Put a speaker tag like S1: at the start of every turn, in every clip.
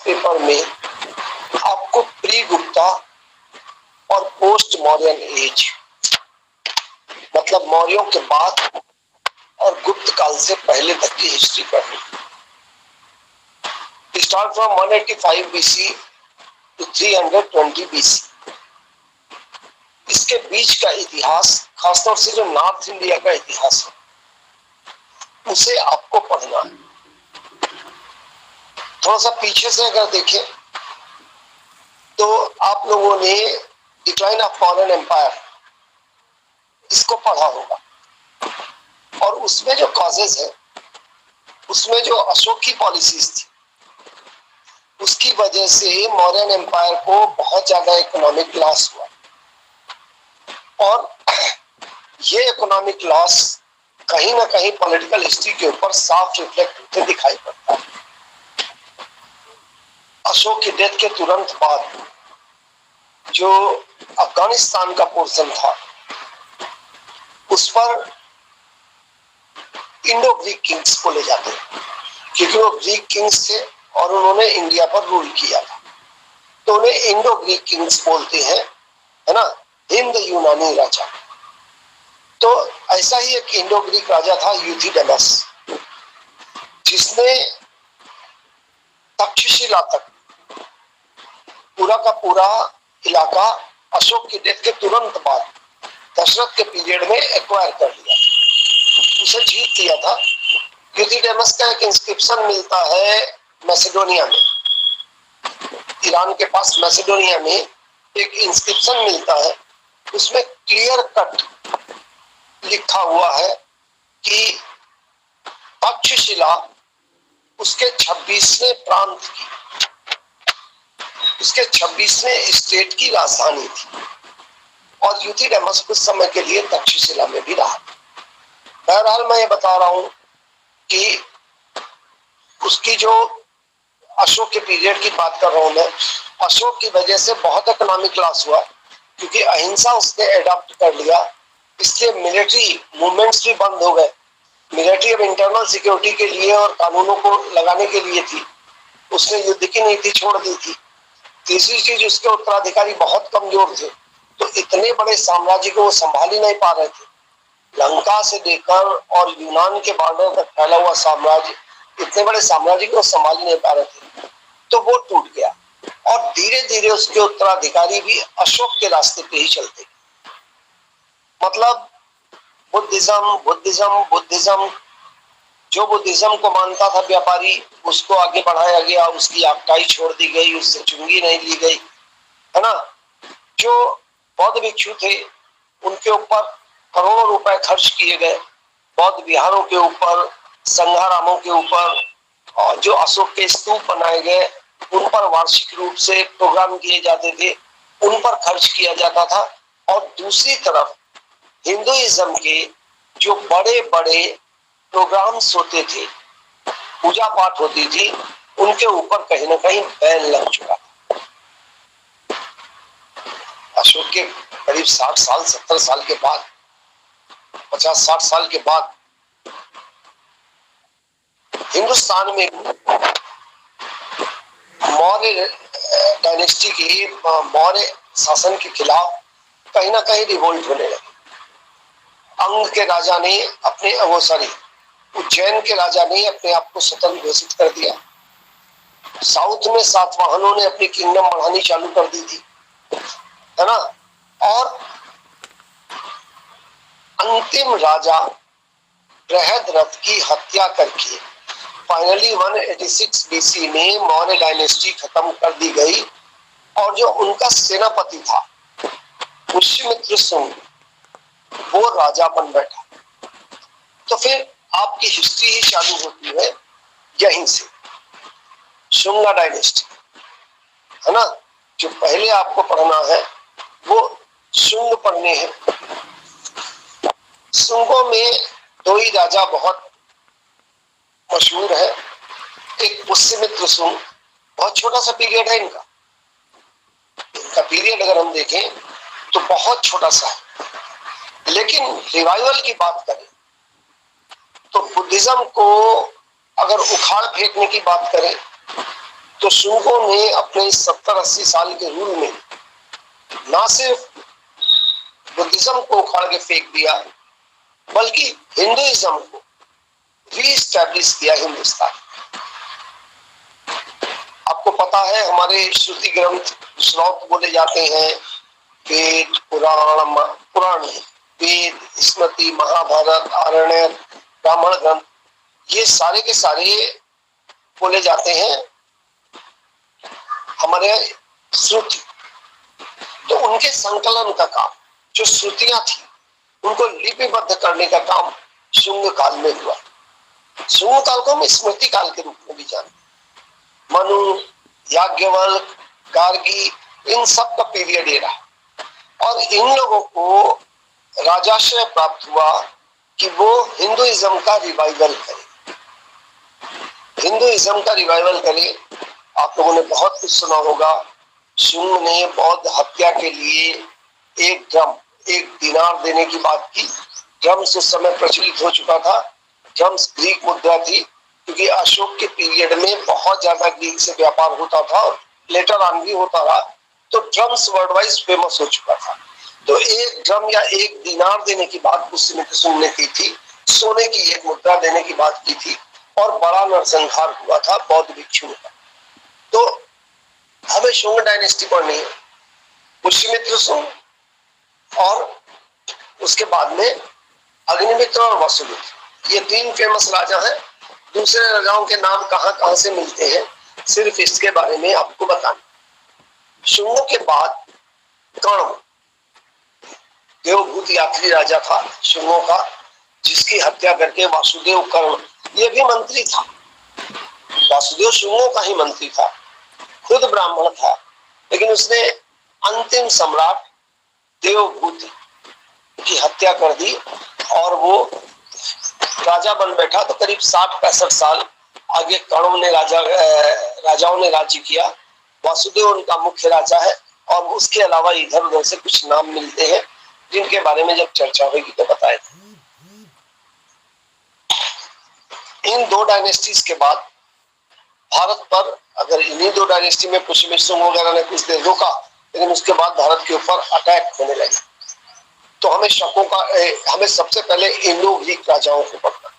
S1: Paper में आपको pre Gupta और पोस्ट मौर्यन एज, मतलब मौर्यों के बाद और गुप्त काल से पहले तक की हिस्ट्री पढ़नी। Start from 185 BC to 320 BC। इसके बीच का इतिहास, खासतौर से जो नॉर्थ इंडिया का इतिहास है, उसे आपको पढ़ना है। थोड़ा सा पीछे से अगर देखें तो आप लोगों ने डिक्लाइन ऑफ मौर्यन एम्पायर इसको पढ़ा होगा, और उसमें जो कॉजेज है, उसमें जो अशोक की पॉलिसीज थी, उसकी वजह से मौर्यन एम्पायर को बहुत ज्यादा इकोनॉमिक लॉस हुआ। और ये इकोनॉमिक लॉस कहीं ना कहीं पॉलिटिकल हिस्ट्री के ऊपर साफ रिफ्लेक्ट होते दिखाई पड़ता है। अशोक की डेथ के तुरंत बाद जो अफगानिस्तान का पोर्शन था, उस पर इंडो ग्रीक किंग्स को ले जाते हैं, क्योंकि वो ग्रीक किंग्स थे और उन्होंने इंडिया पर रूल किया था, तो उन्हें इंडो ग्रीक किंग्स बोलते हैं, है ना, हिंद यूनानी राजा। तो ऐसा ही एक इंडो ग्रीक राजा था यूथिडेमस, जिसने तक्षशिला तक पूरा का पूरा इलाका अशोक की डेथ के तुरंत बाद दशरथ के पीरियड में एक्वायर कर लिया, उसे जीत लिया था। यूथिडेमस का एक इंस्क्रिप्शन मिलता है मैसेडोनिया में, ईरान के पास मैसेडोनिया में एक इंस्क्रिप्शन मिलता है, उसमें क्लियर कट लिखा हुआ है कि तक्षशिला उसके 26वें प्रांत की, उसके 26वें स्टेट की राजधानी थी, और यूथिडेमस कुछ समय के लिए तक्षशिला में भी रहा। बहरहाल मैं ये बता रहा हूं कि उसकी जो अशोक के पीरियड की बात कर रहा हूं मैं, अशोक की वजह से बहुत इकोनॉमिक लॉस हुआ, क्योंकि अहिंसा उसने एडॉप्ट कर लिया, इसलिए मिलिट्री मूवमेंट्स भी बंद हो गए। मिलिट्री अब इंटरनल सिक्योरिटी के लिए और कानूनों को लगाने के लिए थी, उसने युद्ध की नीति छोड़ दी थी। तीसरी चीज, उसके उत्तराधिकारी बहुत कमजोर थे, तो इतने बड़े साम्राज्य को वो संभाल ही नहीं पा रहे थे। लंका से लेकर और यूनान के बॉर्डर तक फैला हुआ साम्राज्य, इतने बड़े साम्राज्य को संभाल ही नहीं पा रहे थे, तो वो टूट गया, और धीरे धीरे उसके उत्तराधिकारी भी अशोक के रास्ते पे ही चलते। मतलब बुद्धिज्म बुद्धिज्म बुद्धिज्म, जो बुद्धिज्म को मानता था व्यापारी, उसको आगे बढ़ाया गया, उसकी आगटाई छोड़ दी गई, उससे चुंगी नहीं ली गई, है ना। जो बौद्ध भिक्षु थे, उनके ऊपर करोड़ों रुपए खर्च किए गए, बौद्ध विहारों के ऊपर, संघारामों के ऊपर, और जो अशोक के स्तूप बनाए गए उन पर वार्षिक रूप से प्रोग्राम किए जाते थे, उन पर खर्च किया जाता था। और दूसरी तरफ हिंदुइज्म के जो बड़े बड़े प्रोग्राम्स होते थे, पूजा पाठ होती थी, उनके ऊपर कहीं ना कहीं बैन लग चुका था। अशोक के करीब 60 साल 70 साल के बाद, 50-60 साल के बाद हिंदुस्तान में मौर्य डायनेस्टी की, मौर्य शासन के खिलाफ कहीं ना कहीं रिवोल्ट होने लगे। अंग के राजा ने अपने, वो सॉरी, उज्जैन के राजा ने अपने आप को स्वतंत्र घोषित कर दिया। साउथ में सातवाहनों ने अपनी किंगडम बढ़ानी चालू कर दी थी, है ना। और अंतिम राजा बृहद्रथ की हत्या करके फाइनली 186 BC में मौर्य डायनेस्टी खत्म कर दी गई, और जो उनका सेनापति था पुष्यमित्र शुंग, वो राजा बन बैठा। तो फिर आपकी हिस्ट्री ही चालू होती है यहीं से, शुंगा डायनेस्टी, है ना। जो पहले आपको पढ़ना है वो शुंग पढ़ने हैं। शुंगों में दो ही राजा बहुत मशहूर है, एक पुष्यमित्र शुंग, बहुत छोटा सा पीरियड है इनका पीरियड अगर हम देखें तो बहुत छोटा सा है। लेकिन रिवाइवल की बात करें तो बुद्धिज्म को अगर उखाड़ फेंकने की बात करें तो शुंगों ने अपने 70-80 साल के रूल में ना सिर्फ बुद्धिज्म को उखाड़ के फेंक दिया, बल्कि हिंदुइज्म को रीस्टैब्लिश किया हिंदुस्तान। आपको पता है हमारे श्रुति ग्रंथ श्लोक बोले जाते हैं, वेद पुराण वेद, स्मृति, महाभारत, आरण्यक, ब्राह्मण ग्रंथ, ये सारे के सारे बोले जाते हैं हमारे श्रुति। तो उनके संकलन का काम, जो श्रुतियां थी उनको लिपिबद्ध करने का काम शुंग काल में हुआ। शुंग काल को हम स्मृति काल के रूप में भी जानते। मनु, याज्ञवल्क्य, गार्गी, इन सब का पीरियड ये रहा। और इन लोगों को राजाश्रय प्राप्त हुआ कि वो हिंदुइज्म का रिवाइवल करे, हिंदुइज्म का रिवाइवल करे। आप लोगों ने बहुत कुछ सुना होगा, शुंग ने बौद्ध हत्या के लिए एक दिनार देने की बात की। ड्रम्स उस समय प्रचलित हो चुका था। ड्रम्स ग्रीक मुद्रा थी, क्योंकि अशोक के पीरियड में बहुत ज्यादा ग्रीक से व्यापार होता था और लेटर ऑन भी होता रहा, तो ड्रम्स वर्ल्ड वाइज फेमस हो चुका था। तो एक ड्रम या एक दिनार देने की बात उस समय शुंग ने की थी। सोने की एक मुद्रा देने की बात की थी और बड़ा नरसंहार हुआ था बौद्ध भिक्षुओं का। तो हमें शुंग डायनेस्टी पढ़नी है, पुष्यमित्र शुंग, और उसके बाद में अग्निमित्र और वसुमित्र, ये 3 फेमस राजा हैं। दूसरे राजाओं के नाम कहां कहां से मिलते हैं, सिर्फ इसके बारे में आपको बताना। शुंगों के बाद कर्ण, देवभूति आखिरी राजा था शुंगों का, जिसकी हत्या करके वासुदेव कर्ण, ये भी मंत्री था। वासुदेव शुंगों का ही मंत्री था, खुद ब्राह्मण था, लेकिन उसने अंतिम सम्राट देवभूति की हत्या कर दी और वो राजा बन बैठा। तो करीब 60-65 साल आगे कर्ण ने राजाओं ने राज्य किया। वासुदेव उनका मुख्य राजा है, और उसके अलावा इधर उधर से कुछ नाम मिलते हैं जिनके बारे में जब चर्चा होगी तो बताए। इन 2 डायनेस्टीज के बाद भारत पर, अगर इन्हीं 2 डायनेस्टी में पुष्यमित्र शुंग वगैरह ने कुछ देर रोका, लेकिन उसके बाद भारत के ऊपर अटैक होने लगे। तो हमें सबसे पहले इंडो ग्रीक राजाओं को पढ़ना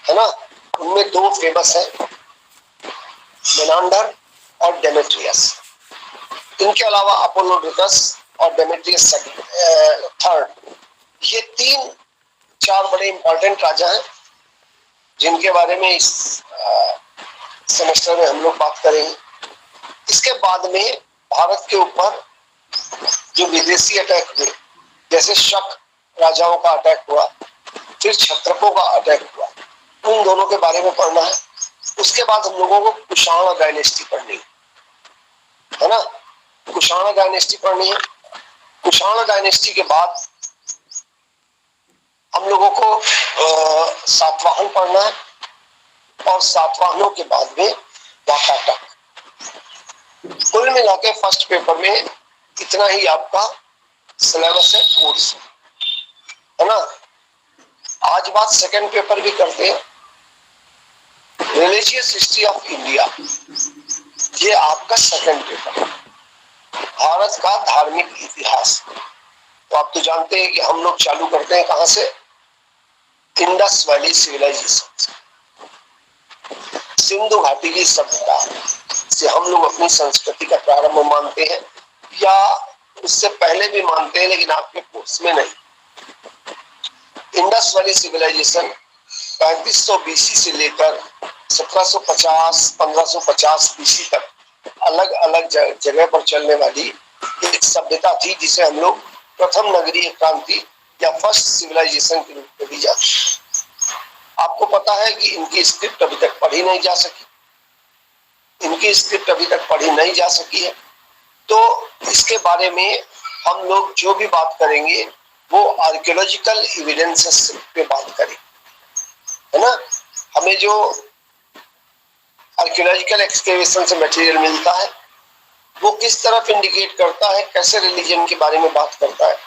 S1: है ना। उनमें 2 फेमस है, मेनांडर और डेमेट्रियस। इनके अलावा अपोलोडोरस और डेमेट्रियस थर्ड, ये 3-4 बड़े इंपॉर्टेंट राजा हैं जिनके बारे में इस सेमेस्टर में हम लोग बात करेंगे। इसके बाद में भारत के ऊपर जो विदेशी अटैक हुए, जैसे शक राजाओं का अटैक हुआ, फिर क्षत्रपों का अटैक हुआ, उन दोनों के बारे में पढ़ना है। उसके बाद हम लोगों को कुषाण डायनेस्टी पढ़नी है ना। कुषाण डायनेस्टी पढ़नी है। कुषाण डायनेस्टी के बाद हम लोगों को सातवाहन पढ़ना है, और सातवाहनों के बाद में वाकाटक। कुल मिला के फर्स्ट पेपर में इतना ही आपका सिलेबस है, कोर्स है ना। आज बात सेकंड पेपर भी करते हैं, रिलीजियस हिस्ट्री ऑफ इंडिया। ये आपका सेकंड पेपर, भारत का धार्मिक इतिहास। तो आप तो जानते हैं कि हम लोग चालू करते हैं कहां से, इंडस वैली सिविलाइजेशन, सिंधु घाटी की सभ्यता से हम लोग अपनी संस्कृति का प्रारंभ मानते हैं, या उससे पहले भी मानते हैं, लेकिन आपके कोर्स में नहीं। इंडस वैली सिविलाइजेशन 3500 बीसी से लेकर 1750-1550 बीसी तक अलग अलग जगह पर चलने वाली एक सभ्यता थी, जिसे हम लोग प्रथम नगरीय क्रांति या फर्स्ट सिविलाइजेशन के रूप में भी जानते हैं। आपको पता है कि इनकी स्क्रिप्ट अभी तक पढ़ी नहीं जा सकी, है। तो इसके बारे में हम लोग जो भी बात करेंगे वो आर्कियोलॉजिकल एविडेंसेस पे बात करेंगे, है ना। हमें जो आर्कियोलॉजिकल एक्सकेवेशन से मटेरियल मिलता है वो किस तरफ इंडिकेट करता है, कैसे रिलीजन के बारे में बात करता है,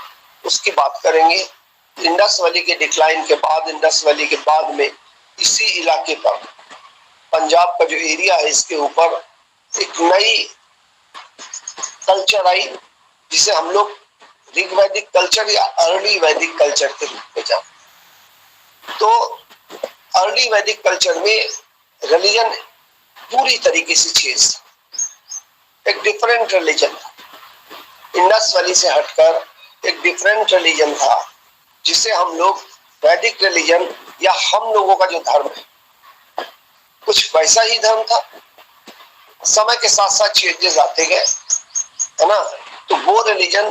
S1: उसकी बात करेंगे। इंडस वैली के डिक्लाइन के बाद, इंडस वैली के बाद में इसी इलाके पर पंजाब का जो एरिया है इसके ऊपर एक नई कल्चर आई जिसे हम लोग ऋग वैदिक कल्चर या अर्ली वैदिक कल्चर के रूप में जानते। तो अर्ली वैदिक कल्चर में रिलीजन पूरी तरीके से चेंज, एक डिफरेंट रिलीजन था। इंडस वैली से हटकर एक डिफरेंट रिलीजन था जिसे हम लोग वैदिक रिलीजन या हम लोगों का जो धर्म है कुछ वैसा ही धर्म था। समय के साथ साथ चेंजेस आते गए, है ना। तो वो रिलीजन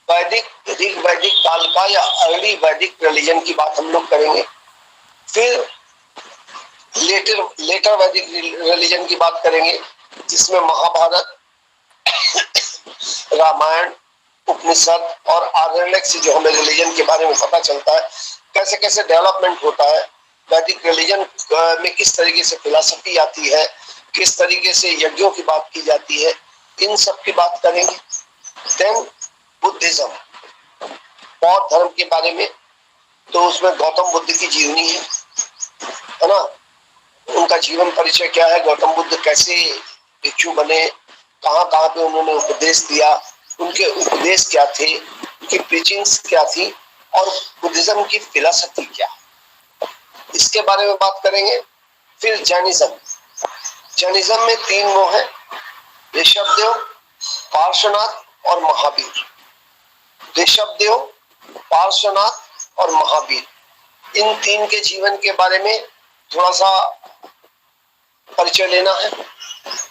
S1: वैदिक ऋग वैदिक काल का या अर्ली वैदिक रिलीजन की बात हम लोग करेंगे। फिर लेटर वैदिक रिलीजन की बात करेंगे जिसमें महाभारत, रामायण, उपनिषद और आरण्यक से जो हमें रिलीजन के बारे में पता चलता है, कैसे कैसे डेवलपमेंट होता है वैदिक रिलीजन में, किस तरीके से फिलॉसफी आती है, किस तरीके से यज्ञों की बात की जाती है, इन सब की बात करेंगे। देन बुद्धिज्म, बौद्ध धर्म के बारे में, तो उसमें गौतम बुद्ध की जीवनी है ना। उनका जीवन परिचय क्या है, गौतम बुद्ध कैसे भिक्षु बने, कहाँ कहाँ पे उन्होंने उपदेश दिया, उनके उपदेश क्या थे, उनकी प्रीचिंग्स क्या थी और बुद्धिज्म की फिलॉसफी क्या, इसके बारे में बात करेंगे। फिर जैनिज्म, जैनिज्म में 3 वो है, ऋषभदेव, पार्श्वनाथ और महावीर। ऋषभदेव, पार्श्वनाथ और महावीर, इन 3 के जीवन के बारे में थोड़ा सा परिचय लेना है।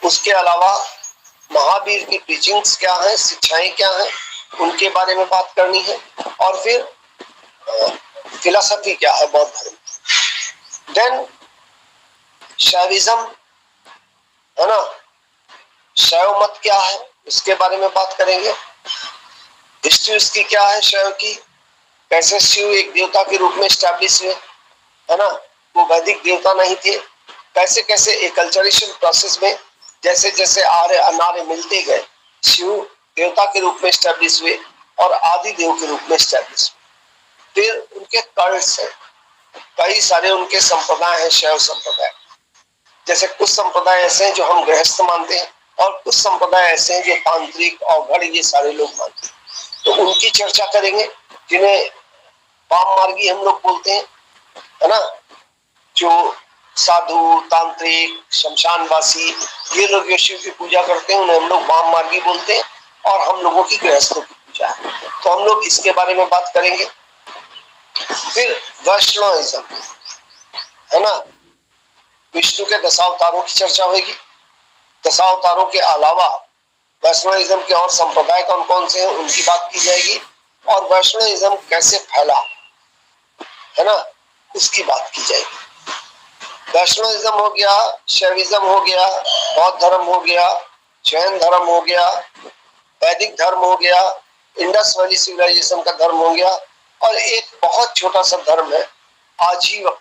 S1: उसके अलावा महावीर की टीचिंग्स क्या है, शिक्षाएं क्या है, उनके बारे में बात करनी है। और फिर फिलॉसफी क्या है बौद्ध धर्म। देन शैविज्म, है ना, शैव मत क्या है उसके बारे में बात करेंगे। हिस्ट्री उसकी क्या है शैव की, कैसे शिव एक देवता के रूप में स्टैब्लिश हुए, है ना, वो वैदिक देवता नहीं थे। कैसे कैसे एक कल्चरेशन प्रोसेस में जैसे जैसे आर्य अनार्य मिलते गए शिव देवता के रूप में स्टैब्लिश हुए और आदि देव के रूप में स्टैब्लिश हुए। फिर उनके कल्ट्स हैं, कई सारे उनके संप्रदाय हैं शैव संप्रदाय। जैसे कुछ संप्रदाय ऐसे हैं जो हम गृहस्थ मानते हैं और कुछ संप्रदाय ऐसे हैं जो तांत्रिक अवघड़ ये सारे लोग मानते हैं। तो उनकी चर्चा करेंगे, जिन्हें वाम मार्गी हम लोग बोलते हैं, है ना, जो साधु, तांत्रिक, शमशानवासी, ये लोग जो शिव की पूजा करते हैं उन्हें हम लोग वाम मार्गी बोलते हैं और हम लोगों की गृहस्थों की पूजा है। तो हम लोग इसके बारे में बात करेंगे। फिर वैष्णविज्म, है ना, विष्णु के दशावतारों की चर्चा होगी। दशावतारों के अलावा वैष्णविज्म के और संप्रदाय कौन कौन से हैं उनकी बात की जाएगी और वैष्णविज्म कैसे फैला, है ना, उसकी बात की जाएगी। वैष्णविज्म हो गया, शैविज्म हो गया, बौद्ध धर्म हो गया, जैन धर्म हो गया, वैदिक धर्म हो गया, इंडस वैली सिविलाइजेशन का धर्म हो गया और एक बहुत छोटा सा धर्म है आजीवक।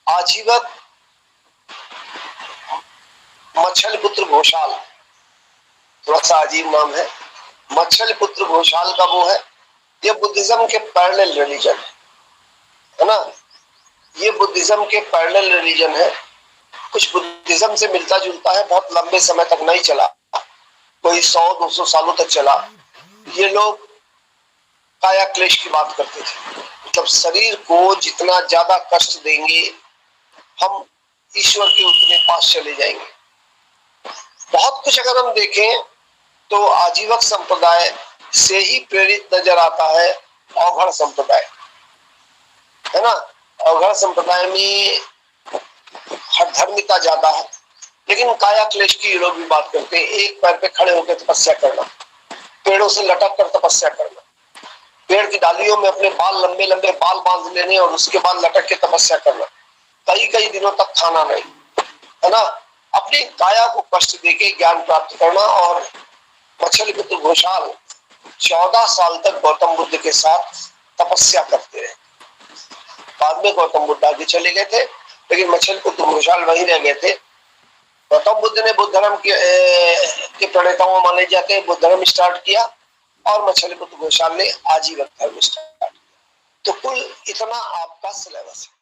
S1: आजीवक मच्छलपुत्र घोषाल, थोड़ा सा अजीब नाम है, मच्छलपुत्र घोषाल का वो है। ये बुद्धिज्म के पैरेलल रिलीजन है ना, ये बुद्धिज्म के पैरेलल रिलीजन है। कुछ बुद्धिज्म से मिलता जुलता है, बहुत लंबे समय तक नहीं चला, कोई 100-200 सालों तक चला। ये लोग काया क्लेश की बात करते थे, मतलब शरीर को जितना ज्यादा कष्ट देंगे हम ईश्वर के उतने पास चले जाएंगे। बहुत कुछ अगर हम देखें तो आजीवक संप्रदाय से ही प्रेरित नजर आता है अवघड़ संप्रदाय, है ना। अवघड़ संप्रदाय में हठधर्मिता ज्यादा है, लेकिन काया क्लेश की ये लोग भी बात करते हैं। एक पैर पे खड़े होकर तपस्या करना, पेड़ों से लटक कर तपस्या करना, पेड़ की डालियों में अपने बाल लंबे लंबे बाल बांध लेने और उसके बाद लटक के तपस्या करना, कई कई दिनों तक खाना नहीं, है ना, अपनी काया को कष्ट देके ज्ञान प्राप्त करना। और मच्छलपुत्र घोषाल 14 साल तक गौतम बुद्ध के साथ तपस्या करते रहे। बाद में गौतम बुद्ध आगे चले गए थे, लेकिन मच्छलपुत्र घोषाल वहीं रह गए थे। गौतम बुद्ध ने बुद्ध धर्म के प्रणेताओं माने जाते हैं बुद्ध धर्म स्टार्ट किया और मच्छलपुत्र घोषाल ने आजीवन धर्म स्टार्ट किया। तो कुल इतना आपका सिलेबस है।